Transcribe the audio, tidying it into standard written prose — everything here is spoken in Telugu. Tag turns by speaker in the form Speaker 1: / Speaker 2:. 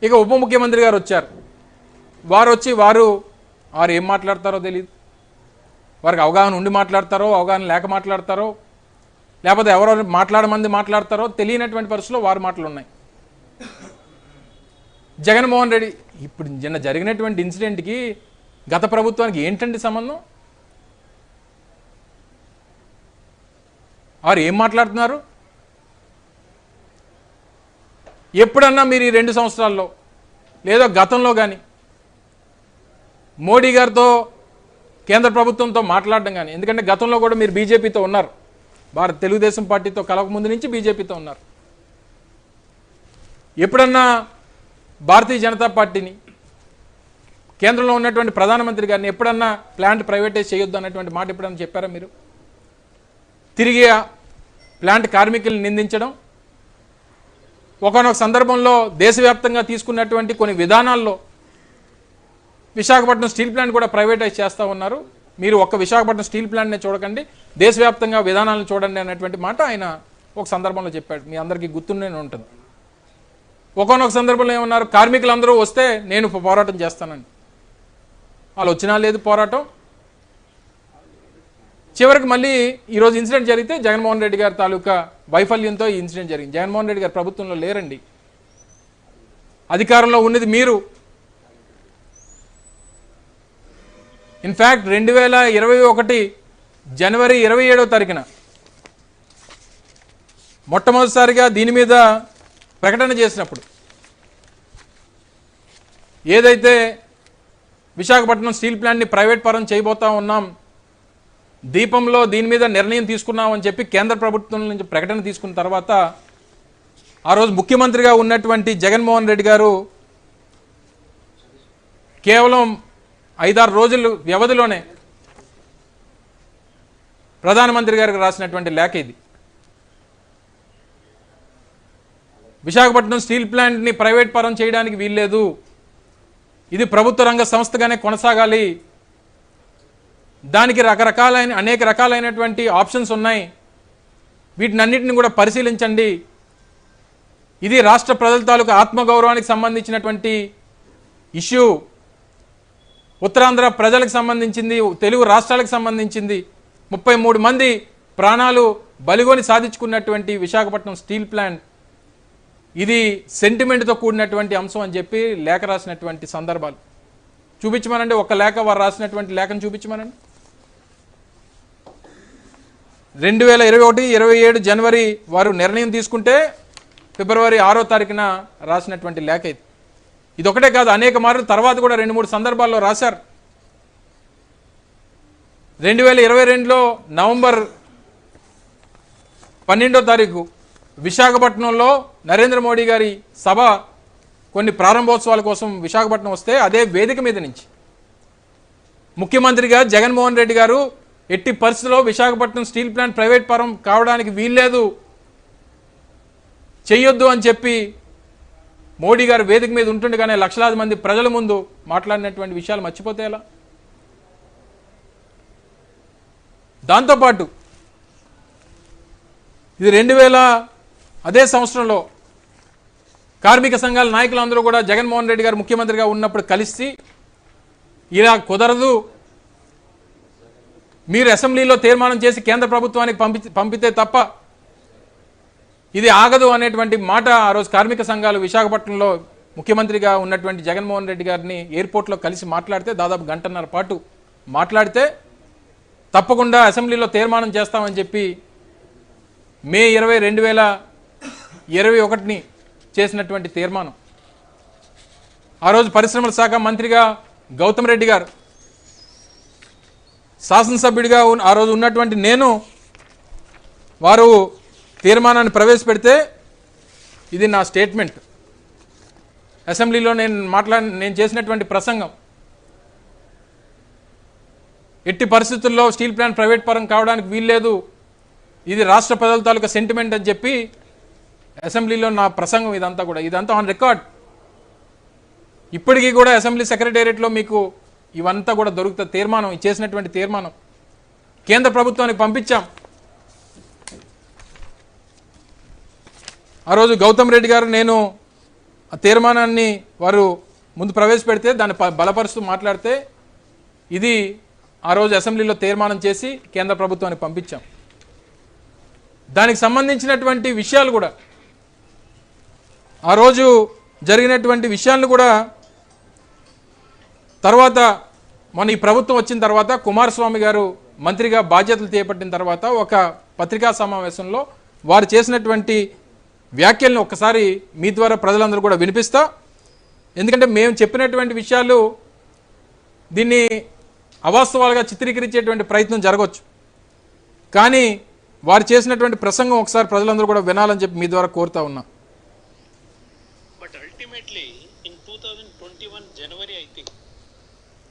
Speaker 1: ఇక ఉప ముఖ్యమంత్రి గారు వచ్చారు. వారు ఏం మాట్లాడతారో తెలియదు. వారికి అవగాహన ఉండి మాట్లాడతారో, అవగాహన లేక మాట్లాడతారో, లేకపోతే ఎవరో మాట్లాడమంది మాట్లాడతారో తెలియనటువంటి పరిస్థితుల్లో వారి మాటలు ఉన్నాయి. జగన్మోహన్ రెడ్డి ఇప్పుడు నిన్న జరిగినటువంటి ఇన్సిడెంట్కి గత ప్రభుత్వానికి ఏంటండి సంబంధం? వారు ఏం మాట్లాడుతున్నారు? ఎప్పుడన్నా మీరు ఈ 2 సంవత్సరాల్లో లేదా గతంలో కానీ మోడీ గారితో కేంద్ర ప్రభుత్వంతో మాట్లాడడం కానీ, ఎందుకంటే గతంలో కూడా మీరు బీజేపీతో ఉన్నారు, తెలుగుదేశం పార్టీతో కలవక ముందు నుంచి బీజేపీతో ఉన్నారు. ఎప్పుడన్నా భారతీయ జనతా పార్టీని, కేంద్రంలో ఉన్నటువంటి ప్రధానమంత్రి గారిని ఎప్పుడన్నా ప్లాంట్ ప్రైవేటైజ్ చేయొద్దు అన్నటువంటి మాట ఎప్పుడన్నా చెప్పారా మీరు? తిరిగి ప్లాంట్ కార్మికులను నిందించడం, ఒకనొక సందర్భంలో దేశవ్యాప్తంగా తీసుకున్నటువంటి కొన్ని విధానాల్లో విశాఖపట్నం స్టీల్ ప్లాంట్ కూడా ప్రైవేటైజ్ చేస్తూ ఉన్నారు. మీరు ఒక్క విశాఖపట్నం స్టీల్ ప్లాంట్నే చూడకండి, దేశవ్యాప్తంగా విధానాలను చూడండి అన్నటువంటి మాట ఆయన ఒక సందర్భంలో చెప్పాడు. మీ అందరికీ గుర్తుండే ఉంటుంది. ఒకనొక సందర్భంలో ఏమన్నారు, కార్మికులందరూ వస్తే నేను పోరాటం చేస్తానని. వాళ్ళు వచ్చినా లేదు పోరాటం. చివరికి మళ్ళీ ఈరోజు ఇన్సిడెంట్ జరిగితే జగన్మోహన్ రెడ్డి గారి తాలూకా వైఫల్యంతో ఈ ఇన్సిడెంట్ జరిగింది. జగన్మోహన్ రెడ్డి గారు ప్రభుత్వంలో లేరండి, అధికారంలో ఉన్నది మీరు. ఇన్ఫ్యాక్ట్ 2021 జనవరి 27వ తారీఖున మొట్టమొదటిసారిగా దీని మీద ప్రకటన చేసినప్పుడు ఏదైతే విశాఖపట్నం స్టీల్ ప్లాంట్ని ప్రైవేట్ పరం చేయబోతా ఉన్నాం, దీపంలో దీని మీద నిర్ణయం తీసుకున్నామని చెప్పి కేంద్ర ప్రభుత్వం నుంచి ప్రకటన తీసుకున్న తర్వాత ఆ రోజు ముఖ్యమంత్రిగా ఉన్నటువంటి జగన్మోహన్ రెడ్డి గారు కేవలం 5-6 రోజుల వ్యవధిలోనే ప్రధానమంత్రి గారికి రాసినటువంటి లేఖ ఇది. విశాఖపట్నం స్టీల్ ప్లాంట్ని ప్రైవేట్ పరం చేయడానికి వీల్లేదు, ఇది ప్రభుత్వ రంగ సంస్థగానే కొనసాగాలి, దానికి అనేక రకాలైనటువంటి ఆప్షన్స్ ఉన్నాయి, వీటినన్నిటిని కూడా పరిశీలించండి, ఇది రాష్ట్ర ప్రజల తాలూకు ఆత్మగౌరవానికి సంబంధించినటువంటి ఇష్యూ, ఉత్తరాంధ్ర ప్రజలకు సంబంధించింది, తెలుగు రాష్ట్రాలకు సంబంధించింది, 33 మంది ప్రాణాలు బలిగొని సాధించుకున్నటువంటి విశాఖపట్నం స్టీల్ ప్లాంట్, ఇది సెంటిమెంట్తో కూడినటువంటి అంశం అని చెప్పి లేఖ రాసినటువంటి సందర్భాలు చూపించమనండి. ఒక లేఖ వారు రాసినటువంటి లేఖను చూపించమనండి. 2021-27 జనవరి వారు నిర్ణయం తీసుకుంటే ఫిబ్రవరి 6వ తారీఖున రాసినటువంటి లేఖ ఇది. ఇదొకటే కాదు, అనేక మార్లు తర్వాత కూడా 2-3 సందర్భాల్లో రాశారు. 2022లో నవంబర్ 12వ తారీఖు విశాఖపట్నంలో నరేంద్ర మోడీ గారి సభ కొన్ని ప్రారంభోత్సవాల కోసం విశాఖపట్నం వస్తే అదే వేదిక మీద నుంచి ముఖ్యమంత్రిగా జగన్మోహన్ రెడ్డి గారు ఎట్టి పరిస్థితుల్లో విశాఖపట్నం స్టీల్ ప్లాంట్ ప్రైవేట్ పరం కావడానికి వీల్లేదు, చెయ్యొద్దు అని చెప్పి మోడీ గారు వేదిక మీద ఉంటుండగానే లక్షలాది మంది ప్రజల ముందు మాట్లాడినటువంటి విషయాలు మర్చిపోతే ఎలా? దాంతోపాటు ఇది 2000 అదే సంవత్సరంలో కార్మిక సంఘాల నాయకులందరూ కూడా జగన్మోహన్ రెడ్డి గారు ముఖ్యమంత్రిగా ఉన్నప్పుడు కలిసి ఇలా కుదరదు, మీరు అసెంబ్లీలో తీర్మానం చేసి కేంద్ర ప్రభుత్వానికి పంపితే తప్ప ఇది ఆగదు అనేటువంటి మాట ఆ రోజు కార్మిక సంఘాలు విశాఖపట్నంలో ముఖ్యమంత్రిగా ఉన్నటువంటి జగన్మోహన్ రెడ్డి గారిని ఎయిర్పోర్ట్లో కలిసి మాట్లాడితే దాదాపు 1.5 గంటల పాటు మాట్లాడితే తప్పకుండా అసెంబ్లీలో తీర్మానం చేస్తామని చెప్పి మే 20, 2021 చేసినటువంటి తీర్మానం. ఆ రోజు పరిశ్రమల శాఖ మంత్రిగా గౌతమ్ రెడ్డి గారు, శాసనసభ్యుడిగా ఆ రోజు ఉన్నటువంటి నేను, వారు తీర్మానాన్ని ప్రవేశపెడితే ఇది నా స్టేట్మెంట్, అసెంబ్లీలో నేను చేసినటువంటి ప్రసంగం, ఎట్టి పరిస్థితుల్లో స్టీల్ ప్లాంట్ ప్రైవేట్ పరం కావడానికి వీల్లేదు, ఇది రాష్ట్ర ప్రజల తాలూకా సెంటిమెంట్ అని చెప్పి అసెంబ్లీలో నా ప్రసంగం ఇదంతా ఆన్ రికార్డ్. ఇప్పటికీ కూడా అసెంబ్లీ సెక్రటేరియట్లో మీకు ఇవంతా కూడా దొరుకుతుంది. తీర్మానం చేసినటువంటి తీర్మానం కేంద్ర ప్రభుత్వానికి పంపించాం. ఆ రోజు గౌతమ్ రెడ్డి గారు నేను ఆ తీర్మానాన్ని వారు ముందు ప్రవేశపెడితే దాన్ని బలపరుస్తూ మాట్లాడితే ఇది ఆ రోజు అసెంబ్లీలో తీర్మానం చేసి కేంద్ర ప్రభుత్వానికి పంపించాం. దానికి సంబంధించినటువంటి విషయాలు కూడా ఆ రోజు జరిగినటువంటి విషయాలను కూడా తర్వాత మన ఈ ప్రభుత్వం వచ్చిన తర్వాత కుమారస్వామి గారు మంత్రిగా బాధ్యతలు చేపట్టిన తర్వాత ఒక పత్రికా సమావేశంలో వారు చేసినటువంటి వ్యాఖ్యలను ఒక్కసారి మీ ద్వారా ప్రజలందరూ కూడా వినిపిస్తా. ఎందుకంటే మేము చెప్పినటువంటి విషయాలు దీన్ని అవాస్తవాలుగా చిత్రీకరించేటువంటి ప్రయత్నం జరగవచ్చు, కానీ వారు చేసినటువంటి ప్రసంగం ఒకసారి ప్రజలందరూ కూడా వినాలని చెప్పి మీ ద్వారా కోరుతా ఉన్నా.
Speaker 2: But ultimately